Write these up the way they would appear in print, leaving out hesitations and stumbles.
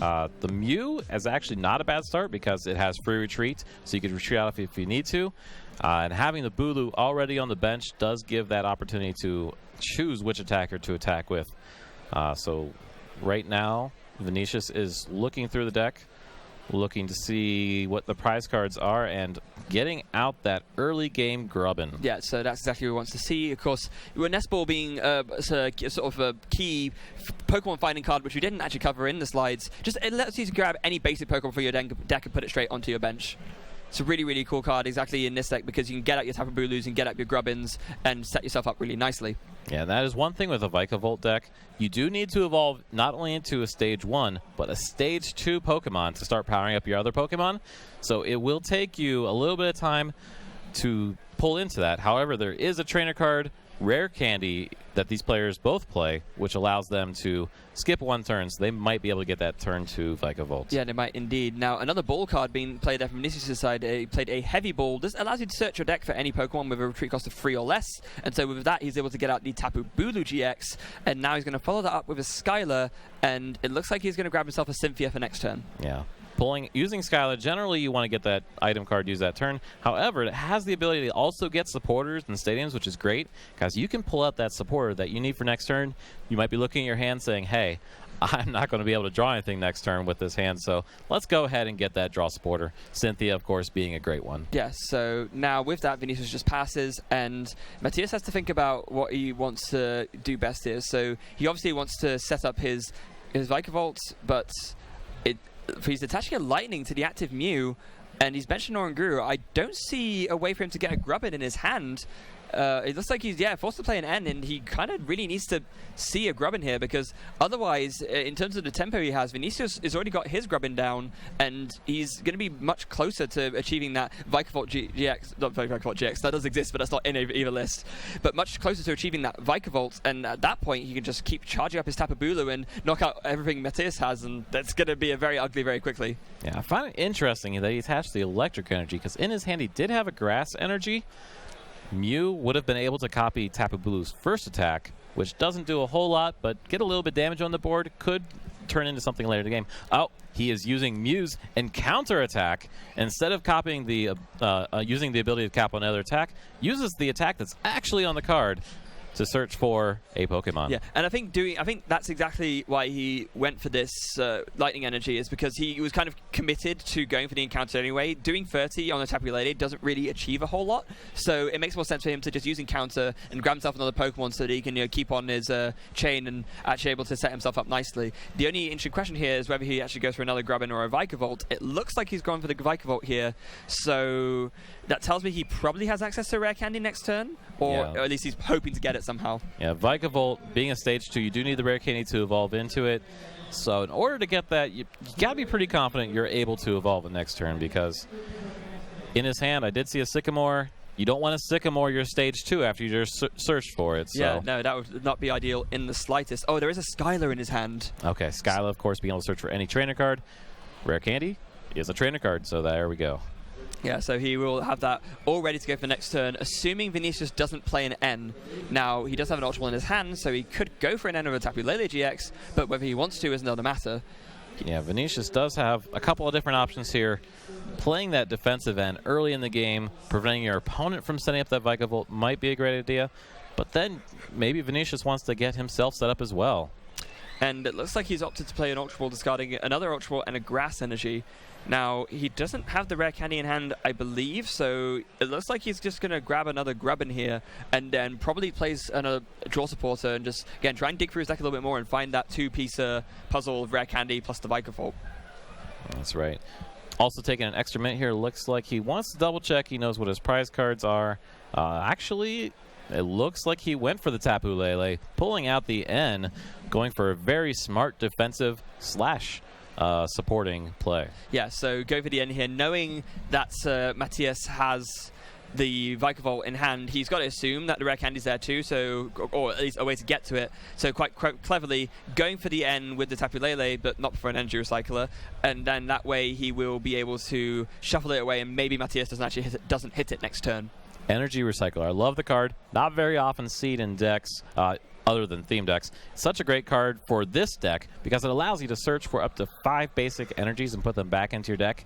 The Mew is actually not a bad start because it has free retreat, so you can retreat out if you need to. And having the Bulu already on the bench does give that opportunity to choose which attacker to attack with. So right now, Vinicius is looking through the deck, looking to see what the prize cards are, and getting out that early game grubbin. Yeah, so that's exactly what he wants to see. Of course, with Nest Ball being sort of a key Pokemon finding card, which we didn't actually cover in the slides, just it lets you to grab any basic Pokemon for your deck and put it straight onto your bench. It's a really, really cool card exactly in this deck because you can get out your Tapu Bulus and get out your Grubbins and set yourself up really nicely. Yeah, that is one thing with a Vikavolt deck. You do need to evolve not only into a Stage 1, but a Stage 2 Pokemon to start powering up your other Pokemon. So it will take you a little bit of time to pull into that. However, there is a trainer card, Rare Candy, that these players both play, which allows them to skip one turn, so they might be able to get that turn to Vikavolt. Yeah, they might indeed. Now, another ball card being played there from Vinicius' side, he played a Heavy Ball. This allows you to search your deck for any Pokemon with a retreat cost of 3 or less, and so with that, he's able to get out the Tapu Bulu GX, and now he's going to follow that up with a Skylar, and it looks like he's going to grab himself a Cynthia for next turn. Yeah. Using Skylar, generally you want to get that item card used that turn. However, it has the ability to also get supporters in stadiums, which is great, because you can pull out that supporter that you need for next turn. You might be looking at your hand saying, hey, I'm not going to be able to draw anything next turn with this hand, so let's go ahead and get that draw supporter. Cynthia, of course, being a great one. Yes, so now with that, Vinicius just passes, and Matias has to think about what he wants to do best here. So he obviously wants to set up his Vikavolt, but he's attaching a Lightning to the active Mew, and he's benching Oranguru. I don't see a way for him to get a Grubbin in his hand. It looks like he's, forced to play an N, and he kind of really needs to see a Grubbin here, because otherwise, in terms of the tempo he has, Vinicius has already got his Grubbin down, and he's going to be much closer to achieving that Vikavolt GX, not Vikavolt GX, that does exist, but that's not in either list, but much closer to achieving that Vikavolt, and at that point, he can just keep charging up his Tapu Bulu and knock out everything Matias has, and that's going to be a very ugly very quickly. Yeah, I find it interesting that he attached the Electric Energy, because in his hand, he did have a Grass Energy. Mew would have been able to copy Tapu Bulu's first attack, which doesn't do a whole lot, but get a little bit of damage on the board. Could turn into something later in the game. Oh, he is using Mew's Encounter attack. Instead of copying the using the ability to cap on another attack, uses the attack that's actually on the card to search for a Pokemon. Yeah, and I think that's exactly why he went for this Lightning Energy, is because he was kind of committed to going for the encounter anyway. Doing 30 on a Tapu Lele doesn't really achieve a whole lot, so it makes more sense for him to just use encounter and grab himself another Pokemon so that he can keep on his chain and actually able to set himself up nicely. The only interesting question here is whether he actually goes for another Grubbin or a Vikavolt. It looks like he's gone for the Vikavolt here, so that tells me he probably has access to Rare Candy next turn, or at least he's hoping to get it somehow. Yeah, Vikavolt being a Stage 2, you do need the Rare Candy to evolve into it. So in order to get that, you got to be pretty confident you're able to evolve it next turn, because in his hand, I did see a Sycamore. You don't want to Sycamore your Stage 2 after you just searched for it. So. Yeah, no, that would not be ideal in the slightest. Oh, there is a Skylar in his hand. Okay, Skylar, of course, being able to search for any trainer card. Rare Candy is a trainer card, so there we go. Yeah, so he will have that all ready to go for the next turn, assuming Vinicius doesn't play an N. Now, he does have an Ultra Ball in his hand, so he could go for an N of a Tapu Lele GX, but whether he wants to is another matter. Yeah, Vinicius does have a couple of different options here. Playing that defensive end early in the game, preventing your opponent from setting up that Vikavolt might be a great idea, but then maybe Vinicius wants to get himself set up as well. And it looks like he's opted to play an Ultra Ball, discarding another Ultra Ball and a Grass Energy. Now, he doesn't have the Rare Candy in hand, I believe, so it looks like he's just going to grab another Grubbin here and then probably plays another Draw Supporter and just, again, try and dig through his deck a little bit more and find that two-piece puzzle of Rare Candy plus the Vikavolt. That's right. Also taking an extra minute here, looks like he wants to double-check. He knows what his prize cards are. Actually, it looks like he went for the Tapu Lele, pulling out the N, going for a very smart defensive slash supporting play. Yeah, so go for the end here, knowing that Matias has the Vikavolt in hand. He's got to assume that the Rare Candy's there too, so, or at least a way to get to it. So quite cleverly going for the N with the Tapu Lele, but not for an Energy Recycler, and then that way he will be able to shuffle it away, and maybe Matias doesn't hit it next turn. Energy Recycler. I love the card. Not very often seen in decks. other than theme decks. Such a great card for this deck because it allows you to search for up to 5 basic energies and put them back into your deck.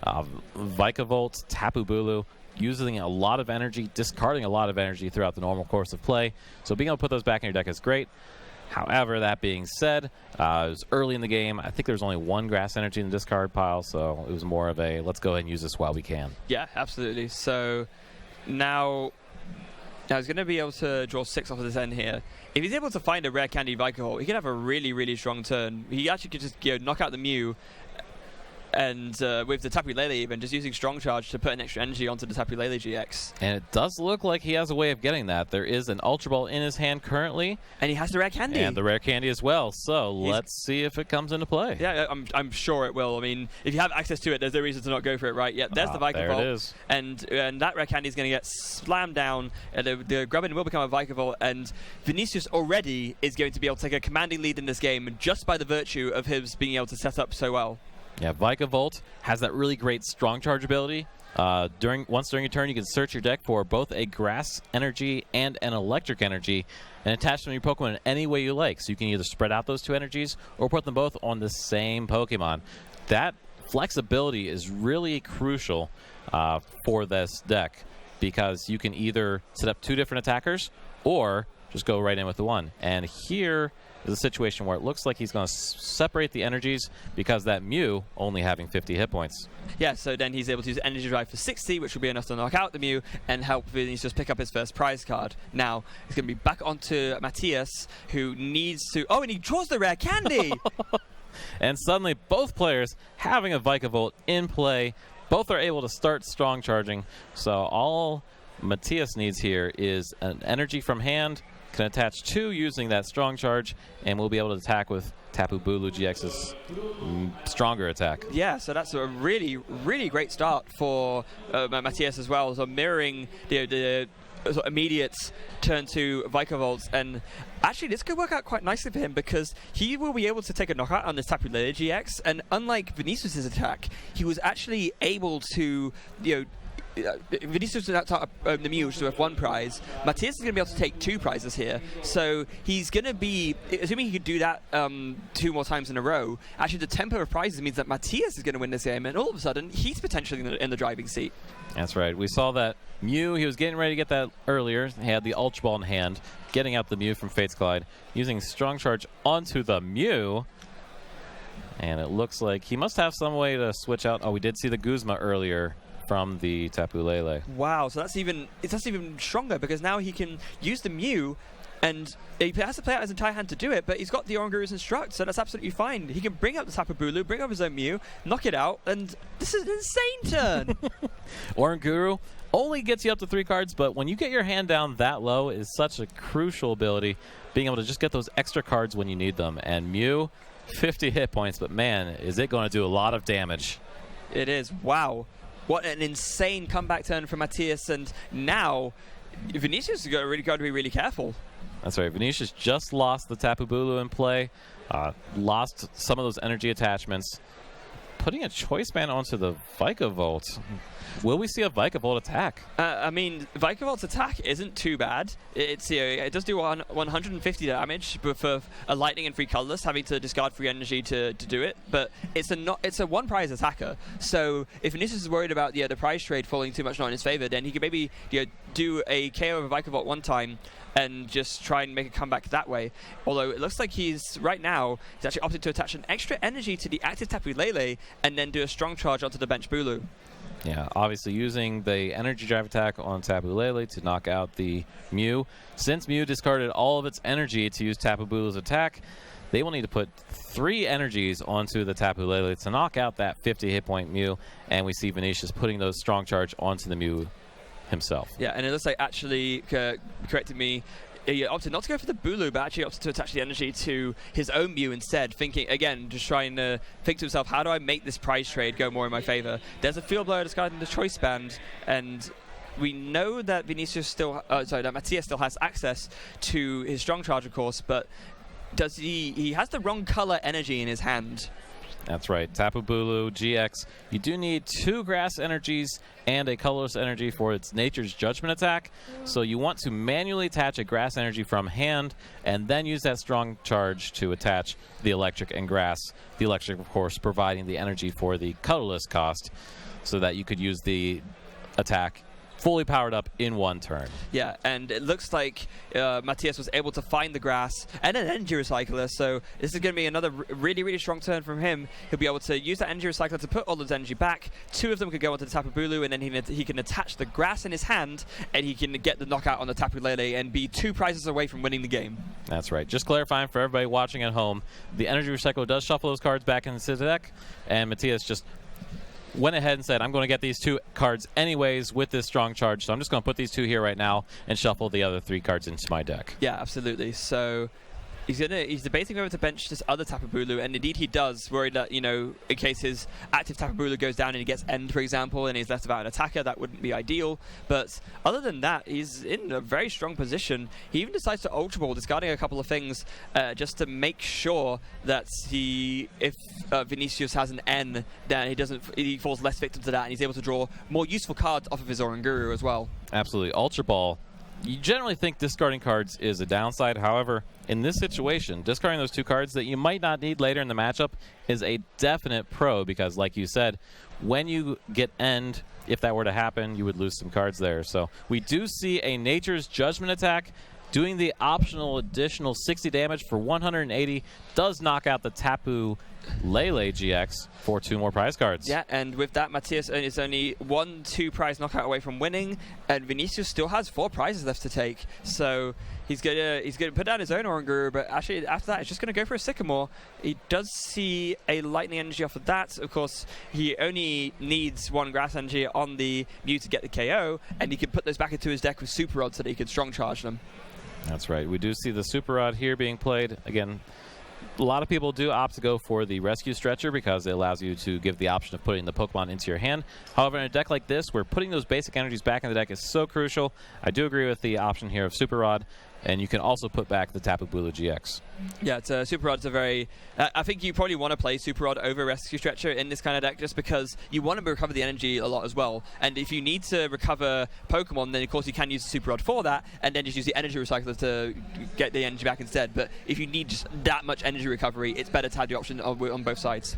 Vikavolt, Tapu Bulu, using a lot of energy, discarding a lot of energy throughout the normal course of play. So being able to put those back in your deck is great. However, that being said, it was early in the game. I think there was only 1 grass energy in the discard pile, so it was more of a let's go ahead and use this while we can. Yeah, absolutely. So now he's going to be able to draw 6 off of this end here. If he's able to find a rare candy Vikavolt, he can have a really, really strong turn. He actually could just knock out the Mew, and with the Tapu Lele even, just using Strong Charge to put an extra energy onto the Tapu Lele GX. And it does look like he has a way of getting that. There is an Ultra Ball in his hand currently. And he has the rare candy. And the rare candy as well. So let's see if it comes into play. Yeah, I'm sure it will. I mean, if you have access to it, there's no reason to not go for it, right? Yeah, there's the Vikavolt. There it is. And that rare candy is going to get slammed down. And the Grubbin will become a Vikavolt. And Vinicius already is going to be able to take a commanding lead in this game just by the virtue of him being able to set up so well. Yeah, Vikavolt has that really great strong charge ability. Once during your turn, you can search your deck for both a grass energy and an electric energy and attach them to your Pokemon in any way you like. So you can either spread out those 2 energies or put them both on the same Pokemon. That flexibility is really crucial for this deck because you can either set up 2 different attackers or just go right in with the one. And here is a situation where it looks like he's going to separate the energies because that Mew only having 50 hit points. Yeah, so then he's able to use Energy Drive for 60, which will be enough to knock out the Mew and help Vinicius pick up his first prize card. Now, he's going to be back onto Matias, who needs to... Oh, and he draws the rare candy! And suddenly, both players having a Vikavolt in play. Both are able to start strong charging. So all Matias needs here is an energy from hand, can attach 2 using that strong charge, and we'll be able to attack with Tapu Bulu GX's stronger attack. Yeah, so that's a really, really great start for Matias as well. So mirroring the sort of immediate turn to Vikavolt, and actually this could work out quite nicely for him because he will be able to take a knockout on this Tapu Lele GX, and unlike Vinicius' attack, he was actually able to, Vinicius is out the Mew to have 1 prize. Matias is going to be able to take 2 prizes here. So he's going to be, assuming he could do that 2 more times in a row, actually the tempo of prizes means that Matias is going to win this game, and all of a sudden he's potentially in the driving seat. That's right. We saw that Mew, he was getting ready to get that earlier. He had the Ultra Ball in hand, getting out the Mew from Fates Collide, using Strong Charge onto the Mew. And it looks like he must have some way to switch out. Oh, we did see the Guzma earlier from the Tapu Lele. Wow, so that's even stronger because now he can use the Mew, and he has to play out his entire hand to do it, but he's got the Oranguru's Instruct, so that's absolutely fine. He can bring up the Tapu Bulu, bring up his own Mew, knock it out, and this is an insane turn. Oranguru only gets you up to 3 cards, but when you get your hand down that low is such a crucial ability, being able to just get those extra cards when you need them. And Mew, 50 hit points, but man, is it going to do a lot of damage. It is. Wow. What an insane comeback turn from Matias, and now Vinicius is really got to be really careful. That's right. Vinicius just lost the Tapu Bulu in play, lost some of those energy attachments, putting a Choice Band onto the Vikavolt. Will we see a Vikavolt attack? I mean, Vikavolt's attack isn't too bad. It does do 150 damage for a lightning and free colorless, having to discard free energy to do it. But it's a 1 prize attacker. So if Vinicius is worried about the prize trade falling too much not in his favor, then he could maybe do a KO of a Vikavolt 1 time and just try and make a comeback that way. Although it looks like he's actually opted to attach an extra energy to the active Tapu Lele and then do a strong charge onto the bench Bulu. Yeah, obviously using the energy drive attack on Tapu Lele to knock out the Mew. Since Mew discarded all of its energy to use Tapu Bulu's attack, they will need to put 3 energies onto the Tapu Lele to knock out that 50 hit point Mew, and we see Vinicius putting those strong charge onto the Mew himself. Yeah, and it looks like actually, correcting me, he opted not to go for the Bulu, but actually opted to attach the energy to his own Mew instead, thinking, again, just trying to think to himself, how do I make this prize trade go more in my favor? There's a Field Blower discarding the Choice Band, and we know that that Matias still has access to his Strong Charge, of course, but he has the wrong color energy in his hand. That's right. Tapu Bulu, GX. You do need 2 grass energies and a colorless energy for its Nature's Judgment attack. So you want to manually attach a grass energy from hand and then use that strong charge to attach the electric and grass. The electric, of course, providing the energy for the colorless cost so that you could use the attack fully powered up in 1 turn. Yeah, and it looks like Matias was able to find the grass and an energy recycler, so this is going to be another really, really strong turn from him. He'll be able to use that energy recycler to put all his energy back. 2 of them could go onto the Tapu Bulu, and then he can attach the grass in his hand, and he can get the knockout on the Tapu Lele and be 2 prizes away from winning the game. That's right. Just clarifying for everybody watching at home, the energy recycler does shuffle those cards back into the deck, and Matias just went ahead and said, I'm going to get these 2 cards anyways with this strong charge, so I'm just going to put these 2 here right now and shuffle the other 3 cards into my deck. Yeah, absolutely. So he's debating whether to bench this other Tapu Bulu, and indeed he does, worried that, in case his active Tapu Bulu goes down and he gets end, for example, and he's left without an attacker, that wouldn't be ideal. But other than that, he's in a very strong position. He even decides to Ultra Ball, discarding a couple of things just to make sure that if Vinicius has an N, then he falls less victim to that, and he's able to draw more useful cards off of his Oranguru as well. Absolutely. Ultra Ball. You generally think discarding cards is a downside. However, in this situation, discarding those 2 cards that you might not need later in the matchup is a definite pro because, like you said, when you get end, if that were to happen, you would lose some cards there. So we do see a Nature's Judgment attack doing the optional additional 60 damage for 180. Does knock out the Tapu Lele GX for 2 more prize cards. Yeah, and with that, Matias is only 1-2 prize knockout away from winning, and Vinicius still has 4 prizes left to take. So he's gonna put down his own Oranguru, but actually after that, he's just gonna go for a Sycamore. He does see a Lightning Energy off of that. Of course, he only needs 1 Grass Energy on the Mew to get the KO, and he can put those back into his deck with Super Rod so that he can strong charge them. That's right. We do see the Super Rod here being played. Again, a lot of people do opt to go for the Rescue Stretcher because it allows you to give the option of putting the Pokemon into your hand. However, in a deck like this, where putting those basic energies back in the deck is so crucial, I do agree with the option here of Super Rod, and you can also put back the Tapu Bulu GX. Yeah, Super Rod's a very... I think you probably want to play Super Rod over Rescue Stretcher in this kind of deck just because you want to recover the energy a lot as well. And if you need to recover Pokemon, then of course you can use the Super Rod for that, and then just use the energy recycler to get the energy back instead. But if you need just that much energy recovery, it's better to have the option on both sides.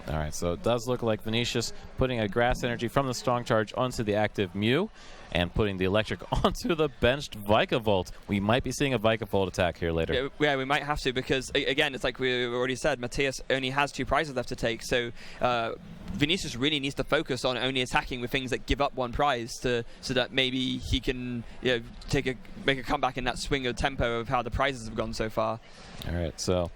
All right, so it does look like Vinicius putting a grass energy from the strong charge onto the active Mew and putting the electric onto the benched Vikavolt. We might be seeing a Vikavolt attack here later. Yeah, we might have to because, again, it's like we already said, Matias only has 2 prizes left to take, so Vinicius really needs to focus on only attacking with things that give up 1 prize so that maybe he can make a comeback in that swing of tempo of how the prizes have gone so far. All right, so...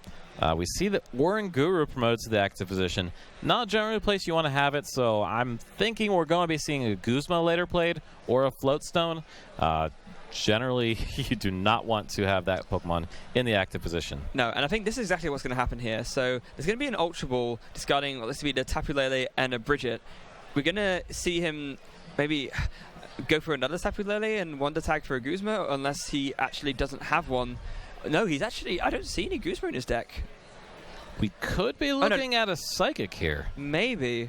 we see that Oranguru promoted to the active position. Not generally a place you want to have it, so I'm thinking we're going to be seeing a Guzma later played or a Floatstone. Generally, you do not want to have that Pokemon in the active position. No, and I think this is exactly what's going to happen here. So there's going to be an Ultra Ball discarding, let's see, the Tapu Lele and a Bridget. We're going to see him maybe go for another Tapu Lele and Wonder Tag for a Guzma, unless he actually doesn't have one. No, he's actually... I don't see any Guzma in his deck. We could be looking at a Psychic here. Maybe.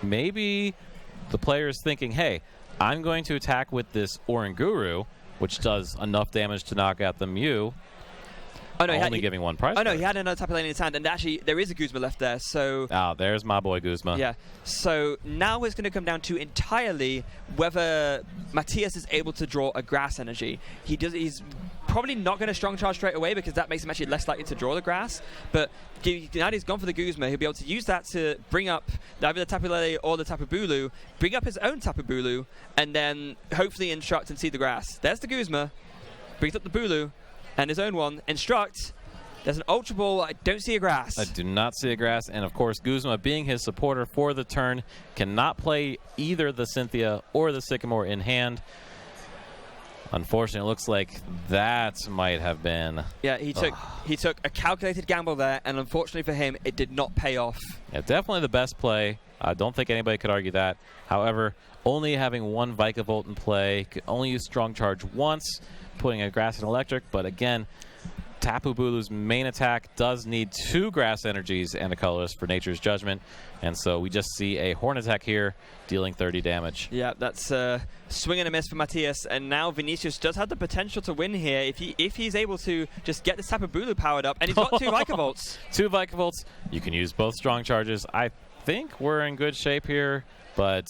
Maybe the player is thinking, hey, I'm going to attack with this Oranguru, which does enough damage to knock out the Mew. Oh, no, only giving 1 prize. Oh, no, he had another Tapu Lele in his hand, and actually, there is a Guzma left there, so... Oh, there's my boy Guzma. Yeah, so now it's going to come down to entirely whether Matias is able to draw a Grass Energy. He's probably not going to strong charge straight away because that makes him actually less likely to draw the grass, but now he's gone for the Guzma, he'll be able to use that to bring up either the Tapu Lele or the Tapu Bulu, bring up his own Tapu Bulu, and then hopefully instruct and see the grass. There's the Guzma, brings up the Bulu, and his own one. Instruct. There's an Ultra Ball. I don't see a grass. I do not see a grass. And, of course, Guzma, being his supporter for the turn, cannot play either the Cynthia or the Sycamore in hand. Unfortunately, it looks like that might have been... Yeah, he took a calculated gamble there, and unfortunately for him, it did not pay off. Yeah, definitely the best play. I don't think anybody could argue that. However, only having 1 Vikavolt in play, could only use Strong Charge once, putting a Grass and Electric, but again, Tapu Bulu's main attack does need 2 grass energies and a colorless for Nature's Judgment, and so we just see a horn attack here dealing 30 damage. Yeah, that's a swing and a miss for Matias, and now Vinicius does have the potential to win here if he's able to just get this Tapu Bulu powered up, and he's got 2 Vicavolts. 2 Vicavolts. You can use both strong charges. I think we're in good shape here, but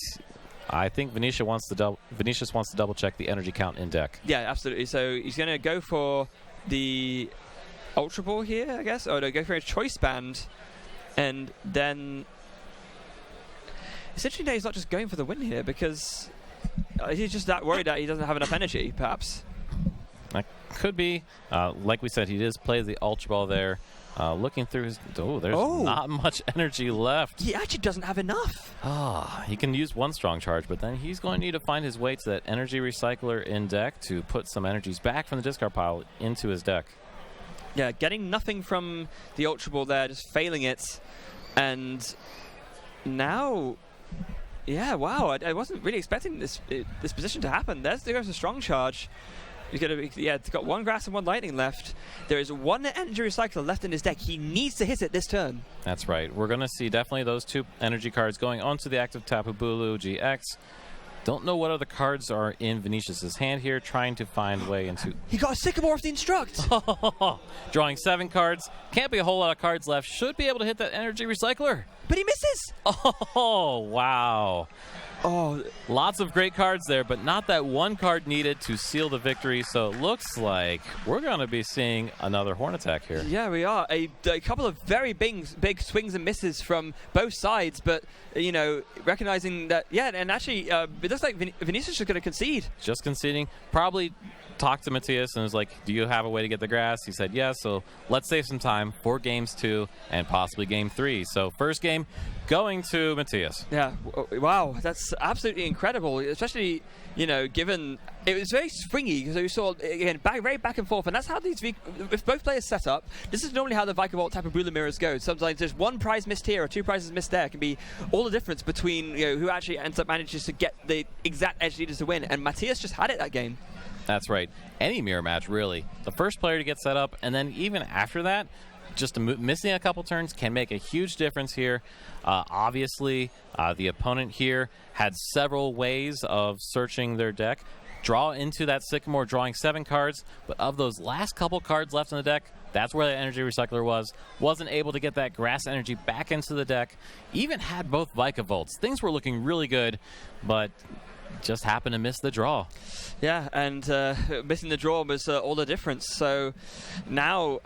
I think Vinicius wants to double check the energy count in deck. Yeah, absolutely. So he's going to go for the Ultra Ball here, I guess. Oh, no, go for a Choice Band. And then essentially, no, he's not just going for the win here because he's just that worried that he doesn't have enough energy, perhaps. That could be. Like we said, he does play the Ultra Ball there. Looking through his... Oh, there's not much energy left. He actually doesn't have enough. He can use 1 strong charge, but then he's going to need to find his way to that energy recycler in deck to put some energies back from the discard pile into his deck. Yeah, getting nothing from the Ultra Ball there, just failing it. And now... Yeah, wow, I wasn't really expecting this position to happen. There goes a strong charge. It's got 1 grass and 1 lightning left. There is 1 energy recycler left in his deck. He needs to hit it this turn. That's right. We're going to see definitely those 2 energy cards going onto the active Tapu Bulu GX. Don't know what other cards are in Vinicius's hand here, trying to find a way into... He got a Sycamore of the Instruct! Drawing 7 cards. Can't be a whole lot of cards left. Should be able to hit that energy recycler. But he misses! Oh, wow. Oh, lots of great cards there, but not that 1 card needed to seal the victory. So it looks like we're going to be seeing another horn attack here. Yeah, we are. A couple of very big swings and misses from both sides, but, you know, recognizing that, yeah, and actually, it looks like Vinicius is going to concede. Just conceding. Probably talked to Matias and was like, do you have a way to get the grass? He said, yes, so let's save some time for games 2 and possibly game 3. So first game going to Matias. Yeah, wow, that's absolutely incredible, especially, you know, given it was very springy, so you saw, again, very back and forth, and that's how these, if both players set up, this is normally how the Vikavolt Tapu Bulu mirrors go. Sometimes there's 1 prize missed here or 2 prizes missed there. It can be all the difference between, you know, who actually ends up manages to get the exact edge needed to win, and Matias just had it that game. That's right. Any mirror match, really. The first player to get set up, and then even after that, just missing a couple turns can make a huge difference here. Obviously, the opponent here had several ways of searching their deck. Draw into that Sycamore, drawing 7 cards, but of those last couple cards left in the deck, that's where the energy recycler was. Wasn't able to get that grass energy back into the deck. Even had both Vicavolts. Things were looking really good, but just happened to miss the draw. Yeah, and missing the draw was all the difference. So now...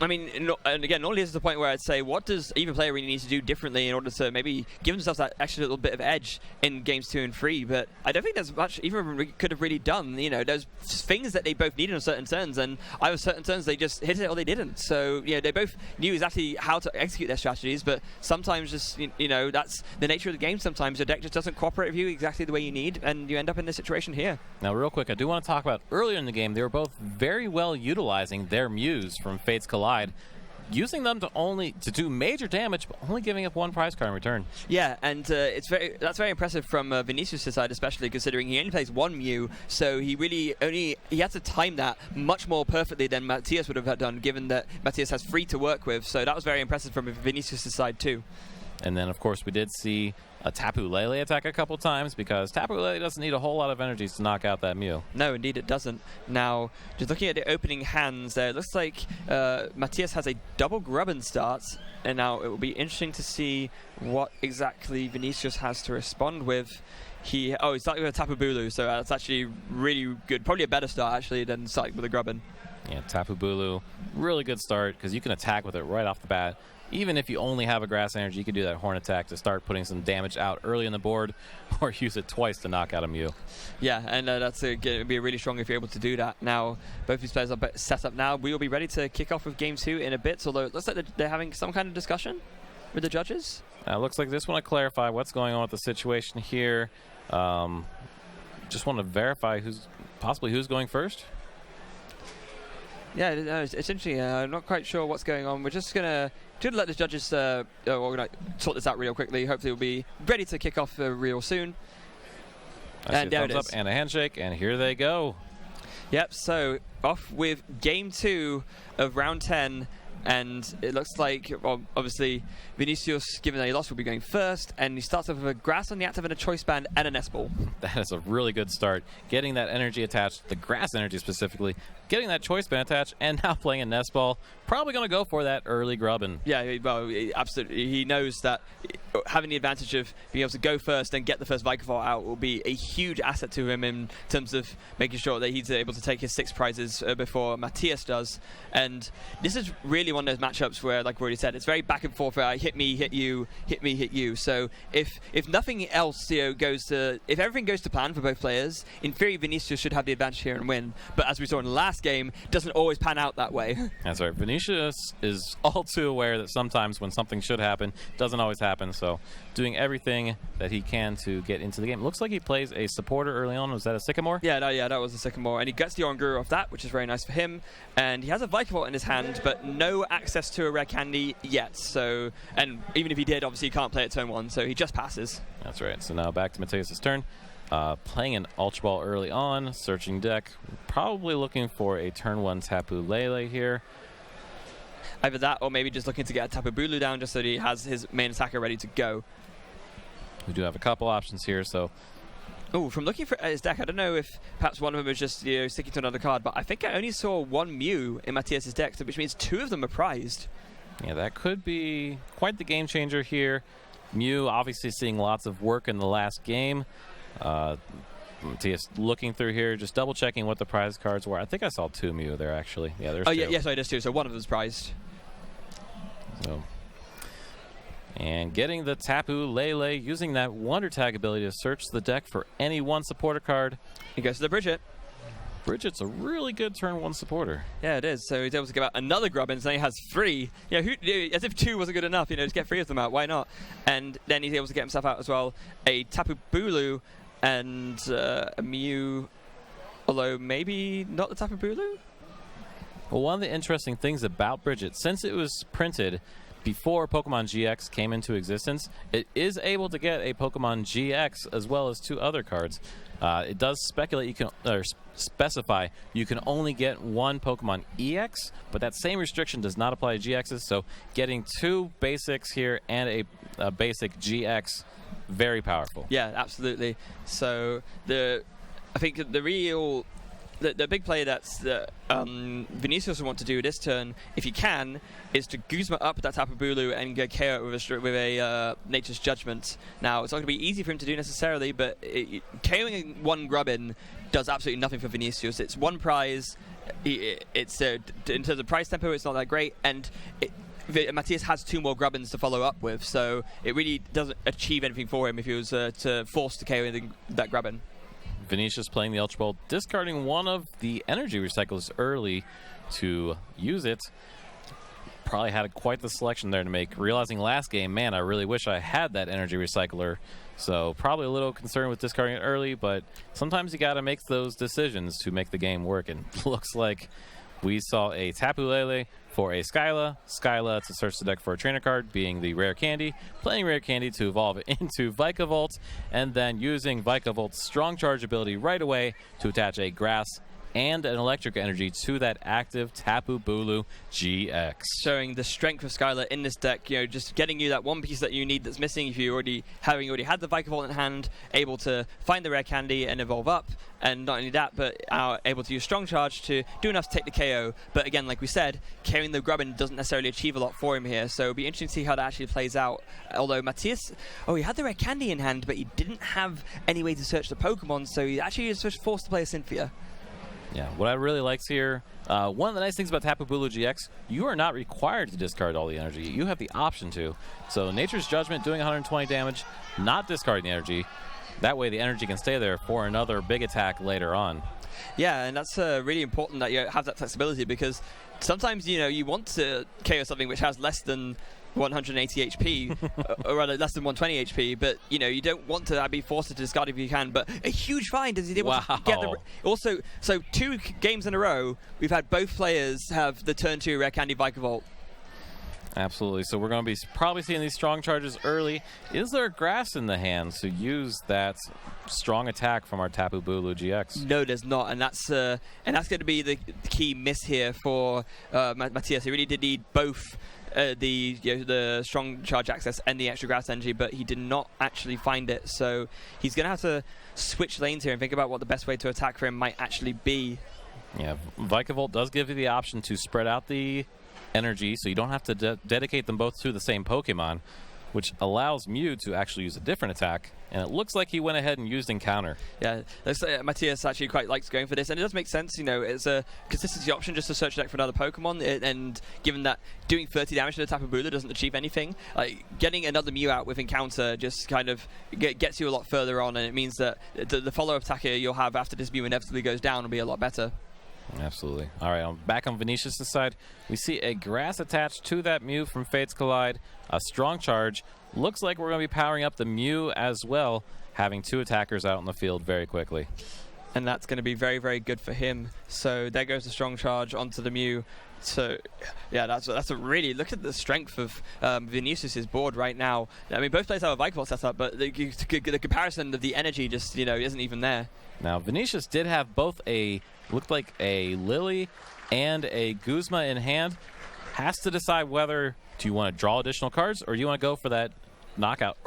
I mean, and again, normally this is the point where I'd say, what does even player really need to do differently in order to maybe give themselves that extra little bit of edge in games 2 and 3? But I don't think there's much even could have really done. You know, there's things that they both needed on certain turns, and either certain turns they just hit it or they didn't. So, you know, they both knew exactly how to execute their strategies, but sometimes just, you know, that's the nature of the game. Sometimes your deck just doesn't cooperate with you exactly the way you need, and you end up in this situation here. Now, real quick, I do want to talk about earlier in the game, they were both very well utilizing their Mews from Fates Collide. Using them to do major damage, but only giving up 1 prize card in return. Yeah, and that's very impressive from Vinicius' side, especially considering he only plays 1 Mew, so he really he had to time that much more perfectly than Matias would have done, given that Matias has 3 to work with. So that was very impressive from Vinicius' side too. And then, of course, we did see a Tapu Lele attack a couple times because Tapu Lele doesn't need a whole lot of energies to knock out that Mew. No, indeed it doesn't. Now, just looking at the opening hands there, it looks like Matias has a double Grubbin start, and now it will be interesting to see what exactly Vinicius has to respond with. He's starting with a Tapu Bulu, so that's actually really good. Probably a better start, actually, than starting with a Grubbin. Yeah, Tapu Bulu, really good start because you can attack with it right off the bat. Even if you only have a grass energy, you can do that horn attack to start putting some damage out early in the board, or use it twice to knock out a Mew. Yeah, and that's going to be really strong if you're able to do that. Now, both these players are set up now. We will be ready to kick off with Game 2 in a bit, although it looks like they're having some kind of discussion with the judges. Looks like they just want to clarify what's going on with the situation here. Just want to verify who's going first. Yeah, it's interesting. I'm not quite sure what's going on. We're just going to let the judges sort this out real quickly. Hopefully we'll be ready to kick off real soon. I see a thumbs up and a handshake, and here they go. Yep, so off with game 2 of round 10. And it looks like, well, obviously, Vinicius, given that he lost, will be going first. And he starts off with a grass on the active and a choice band and a nest ball. That is a really good start. Getting that energy attached, the grass energy specifically, getting that choice band attached, and now playing a nest ball. Probably going to go for that early grubbin. Yeah, well, absolutely. He knows that having the advantage of being able to go first and get the first Vikavolt out will be a huge asset to him in terms of making sure that he's able to take his 6 prizes before Matias does. And this is really one of those matchups where, like we already said, it's very back and forth. Hit me, hit you, hit me, hit you. So if nothing else, if everything goes to plan for both players, in theory Vinicius should have the advantage here and win. But as we saw in the last game, it doesn't always pan out that way. That's right. Vinicius is all too aware that sometimes when something should happen, it doesn't always happen. So doing everything that he can to get into the game. Looks like he plays a supporter early on. Was that a Sycamore? Yeah, that was a Sycamore. And he gets the Oranguru off that, which is very nice for him. And he has a Vikavolt in his hand, but no access to a rare candy yet. So, and even if he did, obviously he can't play at turn 1, so he just passes. That's right. So now back to Matias' turn. Playing an Ultra Ball early on, searching deck. Probably looking for a turn 1 Tapu Lele here. Either that or maybe just looking to get a Tapu Bulu down just so that he has his main attacker ready to go. We do have a couple options here, so... Oh, from looking at his deck, I don't know if perhaps one of them is just sticking to another card, but I think I only saw 1 Mew in Matias' deck, which means 2 of them are prized. Yeah, that could be quite the game changer here. Mew obviously seeing lots of work in the last game. Matias looking through here, just double checking what the prize cards were. I think I saw 2 Mew there actually. Yeah, there's 2. Yes, I does too. So one of them's prized. So, and getting the Tapu Lele, using that Wonder Tag ability to search the deck for any one supporter card. He goes to the Bridget. Bridget's a really good turn 1 supporter. Yeah, it is. So he's able to give out another Grubbin, so he has 3. Yeah, as if 2 wasn't good enough, just get 3 of them out. Why not? And then he's able to get himself out as well a Tapu Bulu and a Mew, although maybe not the Tapu Bulu? Well, one of the interesting things about Bridget, since it was printed before Pokemon GX came into existence, it is able to get a Pokemon GX as well as 2 other cards. It does specify you can only get 1 Pokemon EX, but that same restriction does not apply to GXs. So getting 2 basics here and a basic GX, very powerful. Yeah, absolutely. So I think the big play that's Vinicius will want to do this turn, if he can, is to Guzma up that Tapu Bulu and go KO it with a Nature's Judgment. Now, it's not going to be easy for him to do necessarily, but KOing 1 Grubbin does absolutely nothing for Vinicius. It's 1 prize. It's in terms of prize tempo, it's not that great, and Matias has 2 more Grubbins to follow up with, so it really doesn't achieve anything for him if he was forced to KO that Grubbin. Vinicius playing the Ultra Ball, discarding one of the energy recyclers early to use it. Probably had quite the selection there to make. Realizing last game, man, I really wish I had that energy recycler. So probably a little concerned with discarding it early, but sometimes you got to make those decisions to make the game work. And looks like we saw a Tapu Lele for a Skyla to search the deck for a trainer card, being the rare candy, playing rare candy to evolve it into Vikavolt, and then using Vikavolt's strong charge ability right away to attach a grass and an electric energy to that active Tapu Bulu GX. Showing the strength of Skylar in this deck, just getting you that one piece that you need that's missing if you already had the Vikavolt in hand, able to find the rare candy and evolve up, and not only that, but able to use strong charge to do enough to take the KO. But again, like we said, carrying the Grubbin doesn't necessarily achieve a lot for him here, so it'll be interesting to see how that actually plays out. Although Matias, he had the rare candy in hand, but he didn't have any way to search the Pokemon, so he actually is forced to play a Cynthia. Yeah, what I really liked here, one of the nice things about Tapu Bulu GX, you are not required to discard all the energy. You have the option to. So Nature's Judgment doing 120 damage, not discarding the energy. That way the energy can stay there for another big attack later on. Yeah, and that's really important that you have that flexibility, because sometimes, you want to KO something which has less than 180 HP, or rather less than 120 HP, but you don't want to be forced to discard if you can. But a huge find as he's able to get the. Also, so 2 games in a row, we've had both players have the turn 2 rare candy Vikavolt. Absolutely. So we're going to be probably seeing these strong charges early. Is there grass in the hand to use that strong attack from our Tapu Bulu GX? No, there's not, and that's going to be the key miss here for Matias. He really did need both the strong charge access and the extra grass energy, but he did not actually find it. So he's going to have to switch lanes here and think about what the best way to attack for him might actually be. Yeah, Vikavolt does give you the option to spread out the energy, so you don't have to dedicate them both to the same Pokemon, which allows Mew to actually use a different attack. And it looks like he went ahead and used Encounter. Yeah, looks like Matias actually quite likes going for this, and it does make sense. You know, it's a consistency option just to search deck for another Pokemon, and given that doing 30 damage to the Tapu Bulu doesn't achieve anything, like getting another Mew out with Encounter just kind of gets you a lot further on, and it means that the follow-up attack you'll have after this Mew inevitably goes down will be a lot better. Absolutely. All right, back on Vinicius' side, we see a grass attached to that Mew from Fates Collide, a strong charge. Looks like we're going to be powering up the Mew as well, having 2 attackers out in the field very quickly. And that's going to be very, very good for him. So there goes the strong charge onto the Mew. So, yeah, that's a really... Look at the strength of Vinicius' board right now. I mean, both players have a Vikavolt set up, but the comparison of the energy just, isn't even there. Now, Vinicius did have both looked like a Lily and a Guzma in hand. Has to decide whether do you want to draw additional cards or do you want to go for that knockout.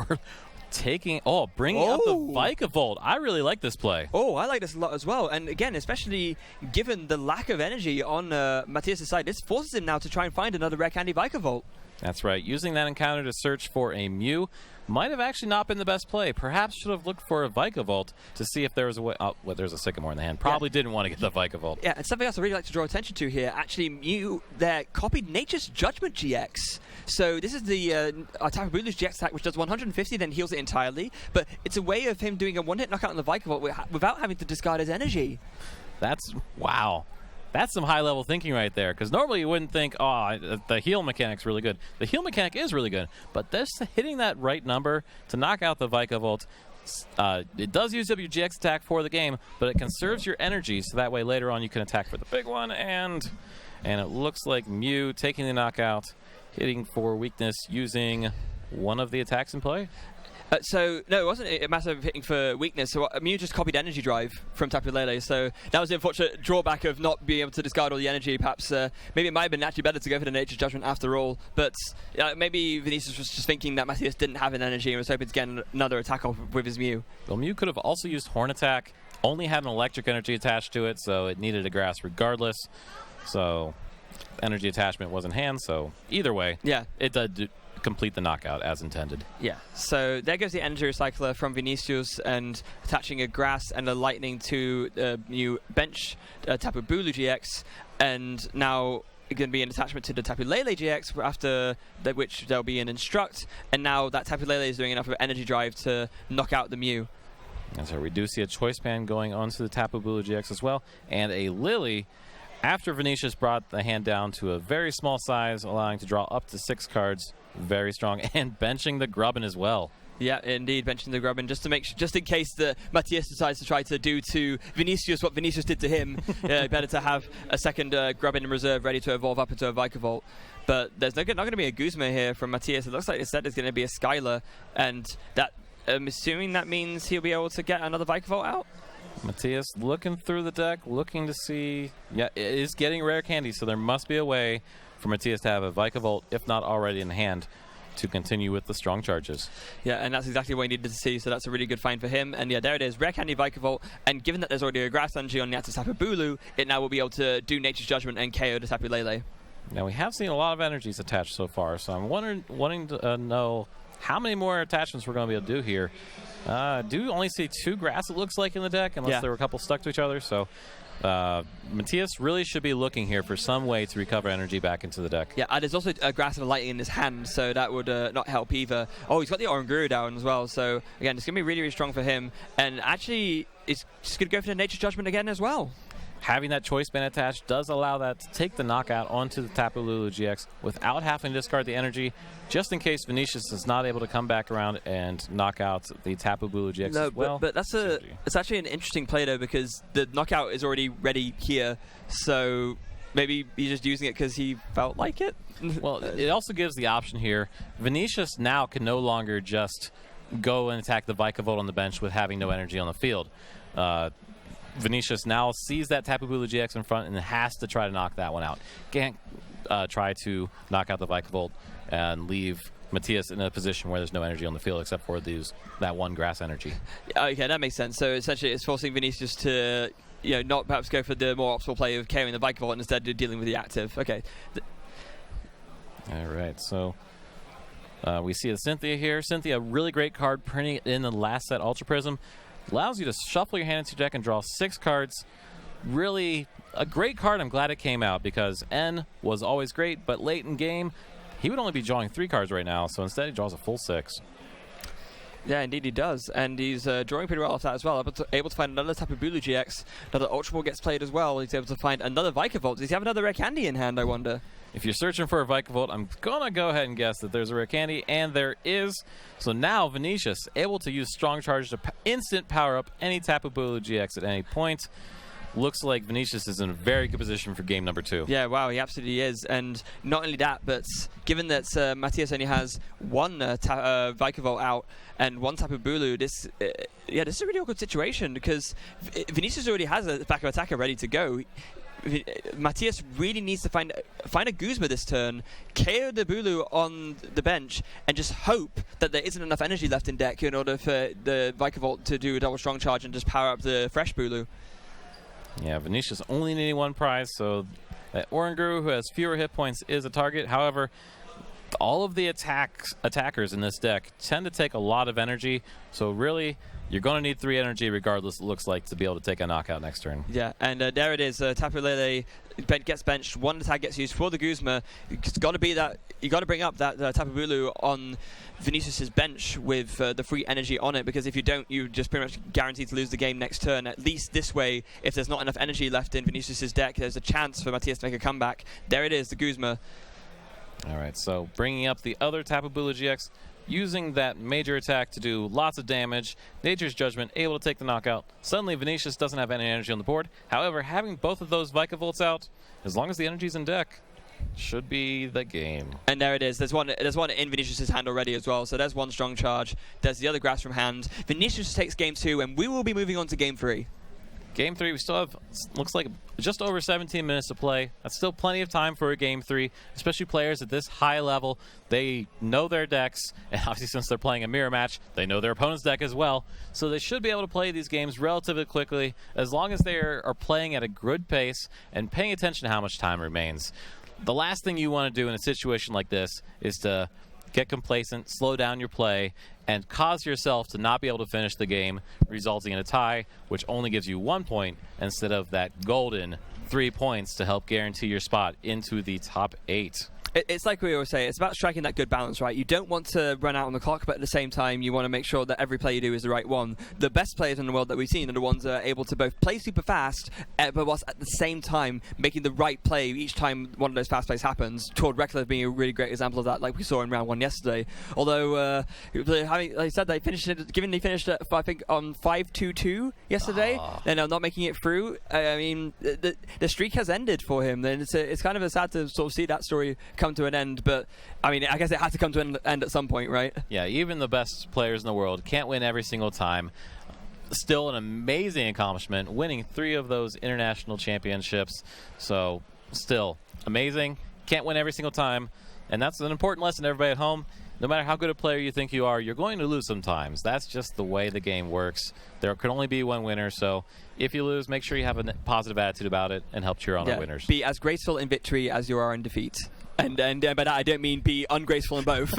Bringing up the Vikavolt. I really like this play. Oh, I like this a lot as well. And again, especially given the lack of energy on Matias' side, this forces him now to try and find another Rare Candy Vikavolt. That's right. Using that encounter to search for a Mew might have actually not been the best play. Perhaps should have looked for a Vikavolt to see if there was a way. Oh, well, there's a Sycamore in the hand. Probably didn't want to get the Vikavolt. Yeah, and something else I really like to draw attention to here. Actually, Mew there copied Nature's Judgment GX. So this is the Tapu Bulu's GX attack, which does 150, then heals it entirely. But it's a way of him doing a one-hit knockout on the Vikavolt without having to discard his energy. Wow. That's some high-level thinking right there, because normally you wouldn't think, the heal mechanic's really good. The heal mechanic is really good, but this hitting that right number to knock out the Vikavolt, it does use WGX attack for the game, but it conserves your energy, so that way later on you can attack for the big one, and it looks like Mew taking the knockout, hitting for weakness using one of the attacks in play. No, it wasn't a massive hitting for weakness. So Mew just copied Energy Drive from Tapu Lele. So that was the unfortunate drawback of not being able to discard all the energy. Perhaps maybe it might have been actually better to go for the Nature's Judgment after all. But maybe Vinicius was just thinking that Matias didn't have an energy and was hoping to get another attack off with his Mew. Well, Mew could have also used Horn Attack. Only had an electric energy attached to it, so it needed a grass regardless. So energy attachment was in hand. So either way, it did complete the knockout as intended. Yeah, so there goes the energy recycler from Vinicius and attaching a grass and a lightning to the new bench Tapu Bulu GX, and now going to be an attachment to the Tapu Lele GX after which there'll be an instruct, and now that Tapu Lele is doing enough of energy drive to knock out the Mew. And so we do see a choice band going onto the Tapu Bulu GX as well, and a Lily after Vinicius brought the hand down to a very small size, allowing to draw up to 6 cards. Very strong, and benching the Grubbin as well. Yeah, indeed, benching the Grubbin just in case the Matias decides to try to do to Vinicius what Vinicius did to him. Better to have a second Grubbin in reserve ready to evolve up into a Vikavolt. But there's not going to be a Guzma here from Matias. It looks like instead it's going to be a Skylar, and that I'm assuming that means he'll be able to get another Vikavolt out. Matias looking through the deck, looking to see. Yeah, it is getting rare candy, so there must be a way for Matias to have a Vikavolt, if not already in hand, to continue with the strong charges. Yeah, and that's exactly what he needed to see, so that's a really good find for him. And yeah, there it is, Rare Candy Vikavolt, and given that there's already a Grass Energy on the Tapu Bulu, it now will be able to do Nature's Judgment and KO the Tapu Lele. Now, we have seen a lot of energies attached so far, so I'm wanting to know how many more attachments we're going to be able to do here. Do only see 2 grass, it looks like, in the deck, unless there were a couple stuck to each other, so Matias really should be looking here for some way to recover energy back into the deck. Yeah, and there's also a Grass and a Lightning in his hand, so that would not help either. Oh, he's got the Oranguru down as well, so again, it's going to be really, really strong for him. And actually, it's just going to go for the Nature's Judgment again as well. Having that choice band attached does allow that to take the knockout onto the Tapu Lulu GX without having to discard the energy, just in case Vinicius is not able to come back around and knock out the Tapu Lulu GX as well. But it's actually an interesting play though, because the knockout is already ready here, so maybe he's just using it because he felt like it. Well, it also gives the option here. Vinicius now can no longer just go and attack the Vikavolt on the bench with having no energy on the field. Vinicius now sees that Tapu Bulu GX in front and has to try to knock that one out. Can't try to knock out the Vikavolt and leave Matias in a position where there's no energy on the field except for that one grass energy. Okay, that makes sense. So essentially it's forcing Vinicius to not perhaps go for the more optimal play of carrying the Vikavolt and instead dealing with the active. Okay. All right, so we see the Cynthia here. Cynthia, really great card, printing it in the last set Ultra Prism. Allows you to shuffle your hand into your deck and draw 6 cards. Really a great card. I'm glad it came out because N was always great, but late in game, he would only be drawing 3 cards right now, so instead he draws a full 6. Yeah, indeed he does, and he's drawing pretty well off that as well. Able to find another Tapu Bulu GX, another Ultra Ball gets played as well. He's able to find another Vikavolt. Does he have another Rare Candy in hand, I wonder? If you're searching for a Vikavolt, I'm going to go ahead and guess that there's a Rare Candy, and there is. So now Vinicius able to use Strong Charge to instant power up any Tapu Bulu GX at any point. Looks like Vinicius is in a very good position for game number 2. Yeah, wow, he absolutely is. And not only that, but given that Matias only has one Vikavolt out and one Tapu Bulu, this is a really awkward situation because Vinicius already has a backup attacker ready to go. Matias really needs to find a Guzma this turn, KO the Bulu on the bench, and just hope that there isn't enough energy left in deck in order for the Vikavolt to do a double Strong Charge and just power up the fresh Bulu. Yeah, Vinicius only needing 1 prize, so that Oranguru, who has fewer hit points, is a target. However, all of the attackers in this deck tend to take a lot of energy, so really you're going to need 3 energy regardless, it looks like, to be able to take a knockout next turn. Yeah, and there it is. Tapu Lele gets benched. 1 attack gets used for the Guzma. It's got to be that you got to bring up that Tapu Bulu on Vinicius's bench with the free energy on it, because if you don't, you just pretty much guaranteed to lose the game next turn. At least this way, if there's not enough energy left in Vinicius's deck, there's a chance for Matias to make a comeback. There it is, the Guzma. All right, so bringing up the other Tapu Bulu GX, using that major attack to do lots of damage. Nature's Judgment able to take the knockout. Suddenly Vinicius doesn't have any energy on the board. However, having both of those Vikavolts out, as long as the energy's in deck, should be the game. And there it is. There's one in Vinicius' hand already as well. So there's 1 Strong Charge. There's the other grass from hand. Vinicius takes game 2, and we will be moving on to game 3. Game 3, we still have, looks like, just over 17 minutes to play. That's still plenty of time for a Game 3, especially players at this high level. They know their decks, and obviously since they're playing a mirror match, they know their opponent's deck as well. So they should be able to play these games relatively quickly, as long as they are playing at a good pace and paying attention to how much time remains. The last thing you want to do in a situation like this is to get complacent, slow down your play, and cause yourself to not be able to finish the game, resulting in a tie, which only gives you 1 point instead of that golden 3 points to help guarantee your spot into the top 8. It's like we always say, it's about striking that good balance, right? You don't want to run out on the clock, but at the same time, you want to make sure that every play you do is the right one. The best players in the world that we've seen are the ones that are able to both play super fast, but whilst at the same time making the right play each time one of those fast plays happens. Toward Reckless being a really great example of that, like we saw in round 1 yesterday. Although, like I said, they finished it, I think, on 5-2-2 yesterday, and not making it through. I mean, the streak has ended for him. Then it's kind of sad to sort of see that story come to an end, but I mean, I guess it had to come to an end at some point, right? Yeah, even the best players in the world can't win every single time. Still an amazing accomplishment, winning 3 of those international championships. So, still amazing. Can't win every single time, and that's an important lesson to everybody at home. No matter how good a player you think you are, you're going to lose sometimes. That's just the way the game works. There can only be one winner, so if you lose, make sure you have a positive attitude about it and help cheer on the winners. Be as graceful in victory as you are in defeat. And by that, I don't mean be ungraceful in both.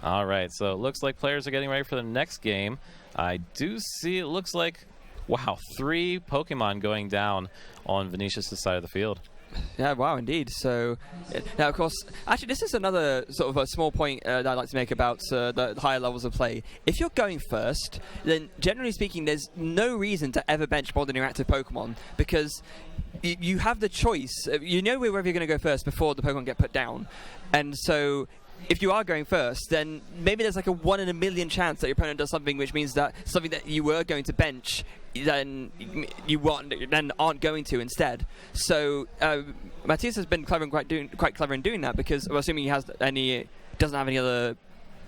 All right, so it looks like players are getting ready for the next game. I do see, it looks like, wow, 3 Pokemon going down on Vinicius' side of the field. Yeah, wow, indeed. So, now, of course, actually, this is another sort of a small point that I'd like to make about the higher levels of play. If you're going first, then generally speaking, there's no reason to ever bench more than your active Pokemon, because you have the choice. You know wherever you're going to go first before the Pokemon get put down. And so if you are going first, then maybe there's like a 1 in a million chance that your opponent does something, which means that something that you were going to bench, then then aren't going to instead. So Matias has been quite clever in doing that, because I'm assuming he has any other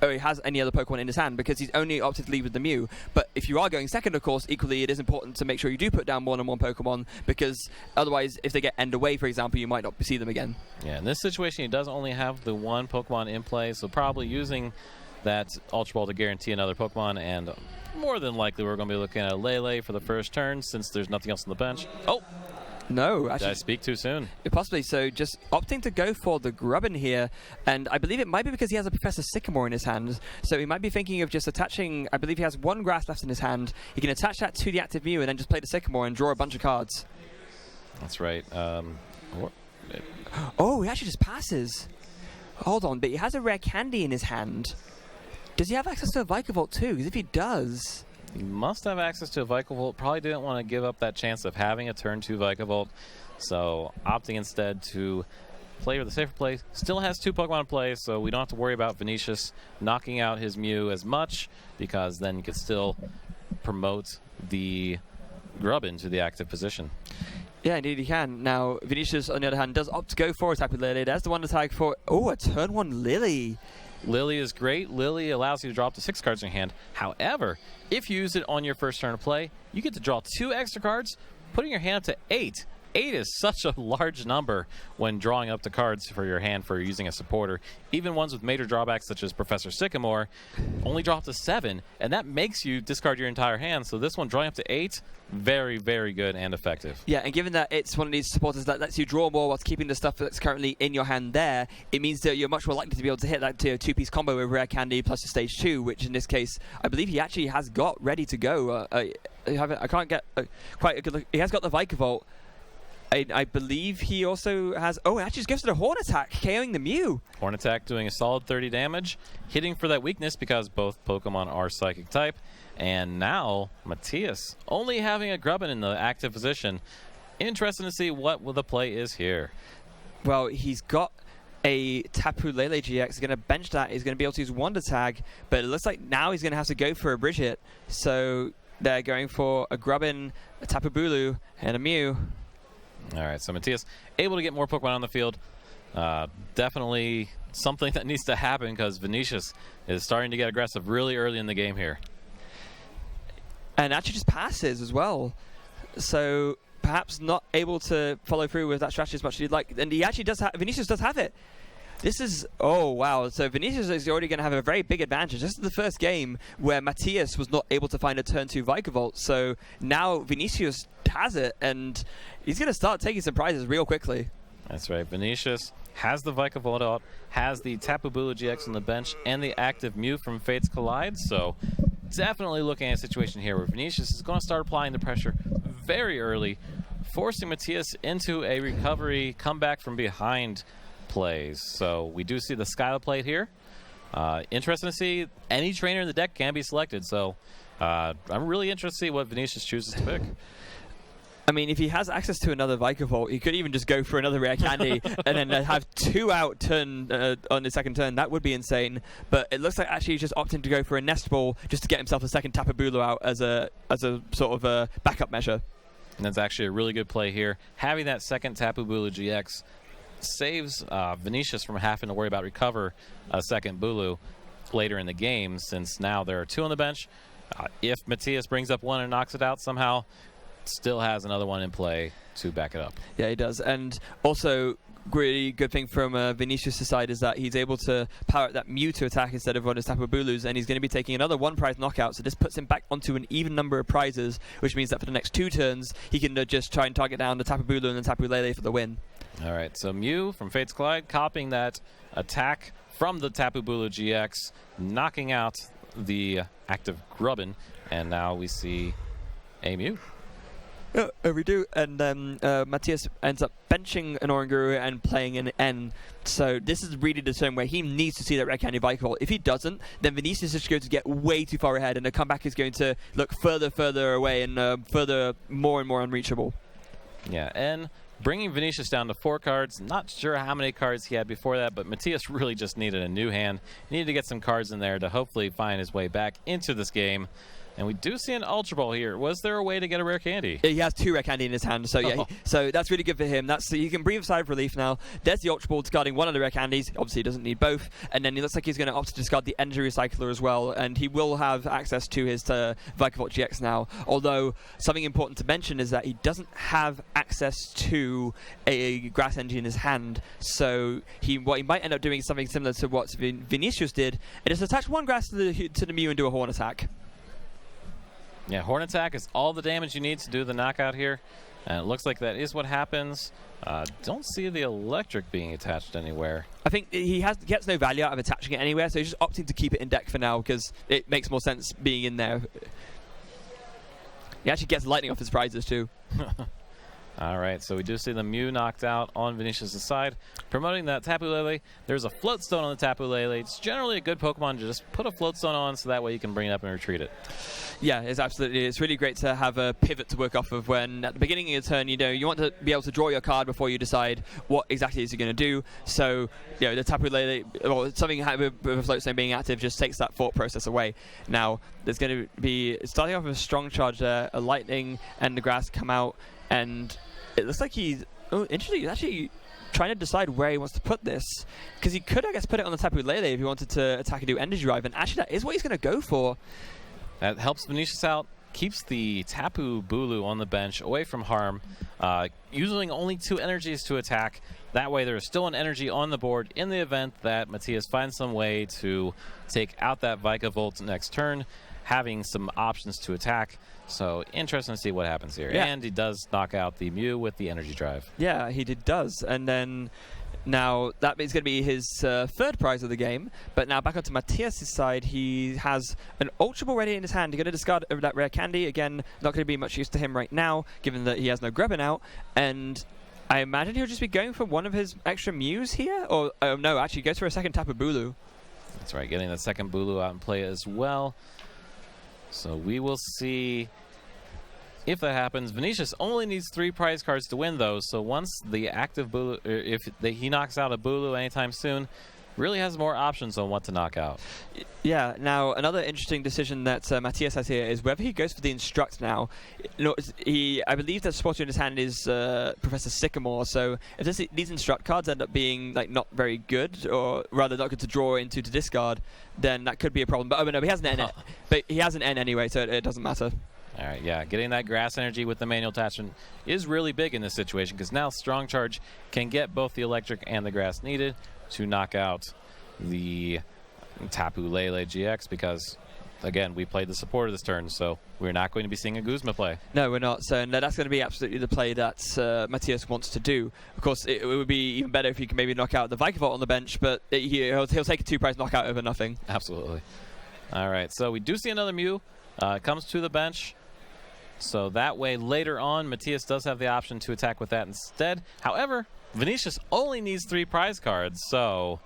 Pokemon in his hand, because he's only opted to lead with the Mew. But if you are going second, of course, equally it is important to make sure you do put down more than one Pokemon, because otherwise, if they get end away, for example, you might not see them again. Yeah, in this situation, he does only have the one Pokemon in play, so probably using that Ultra Ball to guarantee another Pokemon, and more than likely we're going to be looking at a Lele for the first turn, since there's nothing else on the bench. Oh! No, actually. Did I speak too soon? Possibly. So just opting to go for the Grubbin here, and I believe it might be because he has a Professor Sycamore in his hand, so he might be thinking of just attaching, I believe he has one grass left in his hand, he can attach that to the active Mew and then just play the Sycamore and draw a bunch of cards. That's right. Oh, he actually just passes. Hold on, but he has a rare candy in his hand. Does he have access to a Vikavolt too? Because if he does... He must have access to a Vikavolt. Probably didn't want to give up that chance of having a turn 2 Vikavolt. So opting instead to play with the safer play. Still has 2 Pokemon in play, so we don't have to worry about Vinicius knocking out his Mew as much, because then you can still promote the Grubbin to the active position. Yeah, indeed he can. Now, Vinicius, on the other hand, does opt to go for a Tapu Lele. There's the one to tag for... Oh, a turn 1 Lily. Lily is great. Lily allows you to draw up to 6 cards in your hand. However, if you use it on your first turn of play, you get to draw 2 extra cards, putting your hand up to 8. 8 is such a large number when drawing up the cards for your hand for using a supporter. Even ones with major drawbacks, such as Professor Sycamore, only draw up to 7, and that makes you discard your entire hand. So this one, drawing up to 8, very, very good and effective. Yeah, and given that it's one of these supporters that lets you draw more whilst keeping the stuff that's currently in your hand there, it means that you're much more likely to be able to hit that 2-piece combo with Rare Candy plus a Stage 2, which in this case, I believe he actually has got ready to go. I can't get quite a good look. He has got the Vikavolt. I believe he also has... Oh, it actually just goes to the Horn Attack, KOing the Mew. Horn Attack doing a solid 30 damage, hitting for that weakness because both Pokemon are Psychic type. And now, Matias only having a Grubbin in the active position. Interesting to see what the play is here. Well, he's got a Tapu Lele GX. He's going to bench that. He's going to be able to use Wonder Tag. But it looks like now he's going to have to go for a Bridge Hit. So they're going for a Grubbin, a Tapu Bulu, and a Mew. All right, so Matias able to get more Pokemon on the field. Definitely something that needs to happen, because Vinicius is starting to get aggressive really early in the game here. And actually just passes as well. So perhaps not able to follow through with that strategy as much as you'd like. And he actually does Vinicius does have it. This is... Oh, wow. So Vinicius is already going to have a very big advantage. This is the first game where Matias was not able to find a turn 2 Vikavolt. So now Vinicius has it, and he's going to start taking some prizes real quickly. That's right. Vinicius has the Vikavolt out, has the Tapu Bulu GX on the bench, and the active Mew from Fates Collide. So definitely looking at a situation here where Vinicius is going to start applying the pressure very early, forcing Matias into a recovery comeback from behind plays. So we do see the Skyla plate here. Interesting to see any trainer in the deck can be selected. So I'm really interested to see what Vinicius chooses to pick. I mean, if he has access to another Vikavolt, he could even just go for another Rare Candy and then have 2 out turn on the second turn. That would be insane. But it looks like actually he's just opting to go for a Nest Ball just to get himself a second Tapu Bulu out as a sort of a backup measure. And that's actually a really good play here. Having that second Tapu Bulu GX saves Vinicius from having to worry about recover a second Bulu later in the game, since now there are 2 on the bench. If Matias brings up 1 and knocks it out somehow, still has another one in play to back it up. Yeah, he does. And also, really good thing from Vinicius' side is that he's able to power up that Mew to attack instead of one of his Tapu Bulus, and he's going to be taking another 1 prize knockout, so this puts him back onto an even number of prizes, which means that for the next 2 turns, he can just try and target down the Tapu Bulu and the Tapu Lele for the win. All right, so Mew from Fates Collide copying that attack from the Tapu Bulu GX, knocking out the active Grubbin, and now we see a Mew. We do, and Matias ends up benching an Oranguru and playing an N. So this is really the turn where he needs to see that Red Candy Vikavolt. If he doesn't, then Vinicius is going to get way too far ahead, and the comeback is going to look further away and further more and more unreachable. Yeah, N bringing Vinicius down to 4 cards. Not sure how many cards he had before that, but Matias really just needed a new hand. He needed to get some cards in there to hopefully find his way back into this game. And we do see an Ultra Ball here. Was there a way to get a rare candy? He has 2 rare candy in his hand, so yeah, so that's really good for him. He can breathe a sigh of relief now. There's the Ultra Ball discarding 1 of the rare candies. Obviously, he doesn't need both. And then it looks like he's going to opt to discard the Energy Recycler as well, and he will have access to his Vikavolt GX now. Although, something important to mention is that he doesn't have access to a Grass Energy in his hand, so what he might end up doing is something similar to what Vinicius did, and just attach 1 Grass to the Mew and do a Horn attack. Yeah, Horn Attack is all the damage you need to do the knockout here. And it looks like that is what happens. Don't see the Electric being attached anywhere. I think he gets no value out of attaching it anywhere, so he's just opting to keep it in deck for now because it makes more sense being in there. He actually gets lightning off his prizes too. All right, so we do see the Mew knocked out on Vinicius' side. Promoting that Tapu Lele. There's a Float Stone on the Tapu Lele. It's generally a good Pokemon to just put a Float Stone on so that way you can bring it up and retreat it. Yeah, it's really great to have a pivot to work off of when at the beginning of your turn, you want to be able to draw your card before you decide what exactly is you're going to do. So, the Tapu Lele, or something with a Float Stone being active just takes that thought process away. Now, there's going to be, starting off with a strong charge there, a Lightning and the Grass come out, and it looks like he's actually trying to decide where he wants to put this, because he could, I guess, put it on the Tapu Lele if he wanted to attack and do Energy Drive, and actually that is what he's going to go for. That helps Vinicius out, keeps the Tapu Bulu on the bench away from harm, using only 2 energies to attack. That way there is still an energy on the board in the event that Matias finds some way to take out that Vikavolt next turn, having some options to attack. So interesting to see what happens here. Yeah. And he does knock out the Mew with the Energy Drive. Yeah, he does. And then now that is going to be his 3rd prize of the game. But now back onto Matias' side, he has an Ultra Ball ready in his hand. He's going to discard that rare candy. Again, not going to be much use to him right now, given that he has no Grubbin out. And I imagine he'll just be going for one of his extra Mews here. Or no, actually goes for a second Tapu Bulu. That's right, getting the second Bulu out in play as well. So we will see if that happens. Vinicius only needs 3 prize cards to win, though. So once the active Bulu, he knocks out a Bulu anytime soon, really has more options on what to knock out. Yeah, now another interesting decision that Matias has here is whether he goes for the Instruct now. I believe that supporter in his hand is Professor Sycamore, so if these Instruct cards end up being not very good, or rather not good to draw into to discard, then that could be a problem. But no, he has an N, but he has an N anyway, so it doesn't matter. All right, yeah, getting that Grass Energy with the manual attachment is really big in this situation, because now Strong Charge can get both the Electric and the Grass needed to knock out the Tapu Lele GX, because, again, we played the supporter this turn, so we're not going to be seeing a Guzma play. No, we're not. So that's going to be absolutely the play that Matias wants to do. Of course, it would be even better if he can maybe knock out the Vikavolt on the bench, but he'll take a 2-prize knockout over nothing. Absolutely. All right, so we do see another Mew. Comes to the bench. So that way, later on, Matias does have the option to attack with that instead. However, Vinicius only needs 3 prize cards, so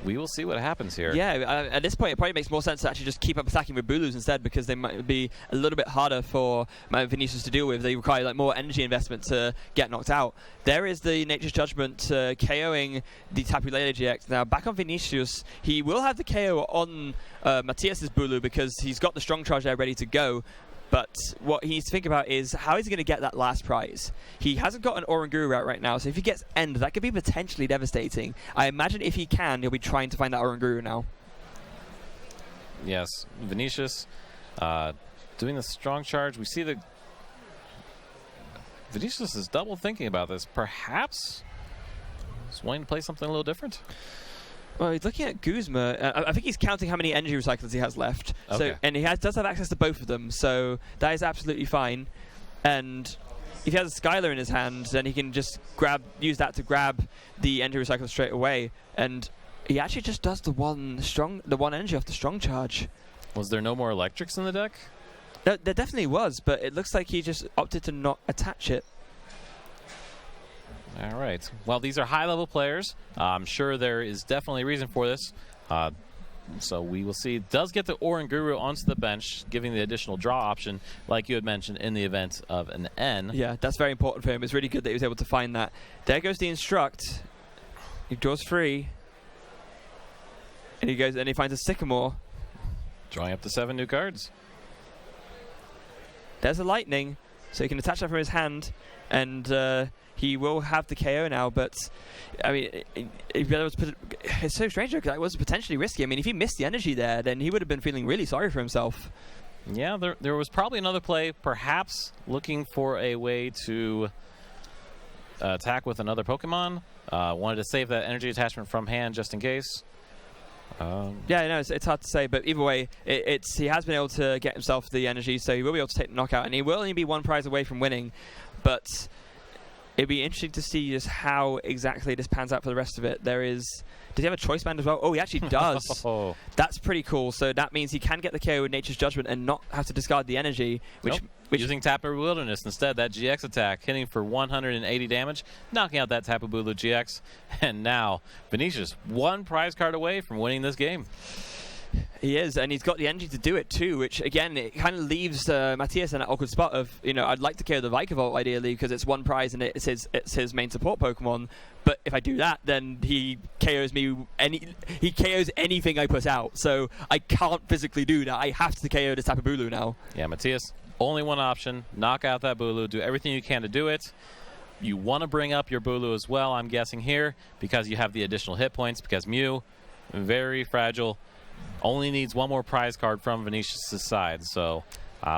we will see what happens here. Yeah, at this point, it probably makes more sense to actually just keep up attacking with Bulus instead, because they might be a little bit harder for Vinicius to deal with. They require more energy investment to get knocked out. There is the Nature's Judgment KOing the Tapu Lele GX. Now, back on Vinicius, he will have the KO on Matias' Bulu because he's got the Strong Charge there ready to go. But what he needs to think about is how is he going to get that last prize? He hasn't got an Oranguru out right now, so if he gets End, that could be potentially devastating. I imagine if he can, he'll be trying to find that Oranguru now. Yes, Vinicius doing the Strong Charge. We see the Vinicius is double thinking about this. Perhaps he's wanting to play something a little different. Well, he's looking at Guzma. I think he's counting how many energy recyclers he has left. Okay. So, and he does have access to both of them, so that is absolutely fine. And if he has a Skylar in his hand, then he can just use that to grab the energy recycler straight away. And he actually just does the one energy off the Strong Charge. Was there no more electrics in the deck? There definitely was, but it looks like he just opted to not attach it. All right. Well, these are high-level players. I'm sure there is definitely a reason for this. So we will see. Does get the Oranguru onto the bench, giving the additional draw option, like you had mentioned, in the event of an N. Yeah, that's very important for him. It's really good that he was able to find that. There goes the Instruct. He draws 3. And he goes and he finds a Sycamore. Drawing up to 7 new cards. There's a Lightning, so he can attach that from his hand, and he will have the KO now. But I mean, it's so strange because that was potentially risky. I mean, if he missed the energy there, then he would have been feeling really sorry for himself. Yeah, there was probably another play, perhaps looking for a way to attack with another Pokemon. Wanted to save that energy attachment from hand just in case. Yeah, no, it's hard to say, but either way, he has been able to get himself the energy, so he will be able to take the knockout, and he will only be 1 prize away from winning. But it'd be interesting to see just how exactly this pans out for the rest of it. Does he have a choice band as well? Oh, he actually does. That's pretty cool. So that means he can get the KO with Nature's Judgment and not have to discard the energy, which using Tapu Wilderness instead. That GX attack hitting for 180 damage, knocking out that Tapu Bulu GX. And now Vinicius 1 prize card away from winning this game. He is, and he's got the energy to do it too, which again, it kind of leaves Matias in that awkward spot of, I'd like to KO the Vikavolt ideally because it's 1 prize and it's his main support Pokemon. But if I do that, then he KOs me. He KOs anything I put out, so I can't physically do that. I have to KO this Tapu Bulu now. Yeah, Matias, only one option: knock out that Bulu. Do everything you can to do it. You want to bring up your Bulu as well, I'm guessing here, because you have the additional hit points. Because Mew, very fragile. Only needs 1 more prize card from Vinicius' side, so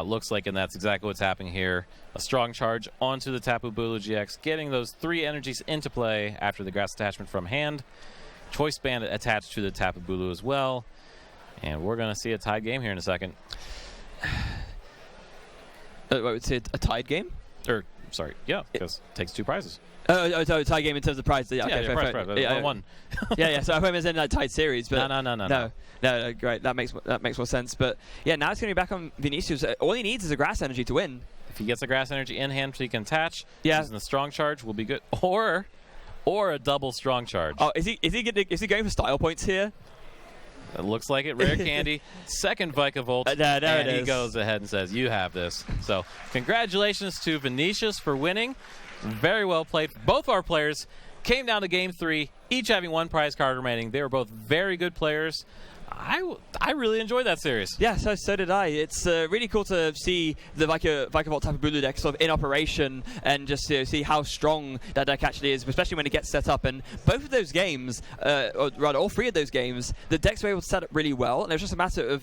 looks like, and that's exactly what's happening here. A strong charge onto the Tapu Bulu GX, getting those 3 energies into play after the grass attachment from hand. Choice band attached to the Tapu Bulu as well, and we're going to see a tied game here in a second. Wait, a tied game? Or, sorry, yeah, because it takes 2 prizes. So tie game in terms of prize. Yeah, okay, prize. Yeah, 1. yeah. So I thought it was in that tied series, but No. Great. That makes more sense. But yeah, now it's going to be back on Vinicius. All he needs is a grass energy to win. If he gets a grass energy in hand, so he can attach. Yeah. Using the strong charge will be good, or a double strong charge. Oh, is he going for style points here? It looks like it. Rare Candy, second Vikavolt, there and it is. He goes ahead and says, "You have this." So, congratulations to Vinicius for winning. Very well played. Both our players came down to Game 3, each having 1 prize card remaining. They were both very good players. I really enjoyed that series. Yeah, so did I. It's really cool to see the Vikavolt Tapu Bulu deck sort of in operation and just to see how strong that deck actually is, especially when it gets set up. And both of those games, or rather all 3 of those games, the decks were able to set up really well. And it was just a matter of,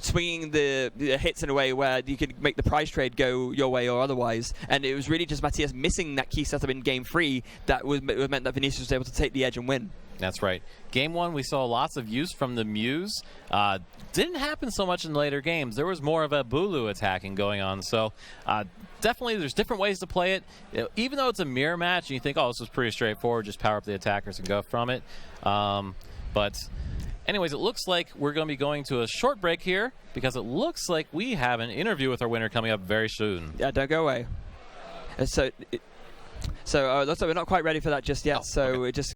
swinging the hits in a way where you could make the prize trade go your way or otherwise. And it was really just Matias missing that key setup in Game 3 that meant that Vinicius was able to take the edge and win. That's right. Game 1, we saw lots of use from the Mews. Didn't happen so much in later games. There was more of a Bulu attacking going on. So definitely there's different ways to play it. Even though it's a mirror match, and you think, oh, this is pretty straightforward, just power up the attackers and go from it. But anyways, it looks like we're going to be going to a short break here because it looks like we have an interview with our winner coming up very soon. Yeah, don't go away. So it looks like we're not quite ready for that just yet. Oh, so okay. we're just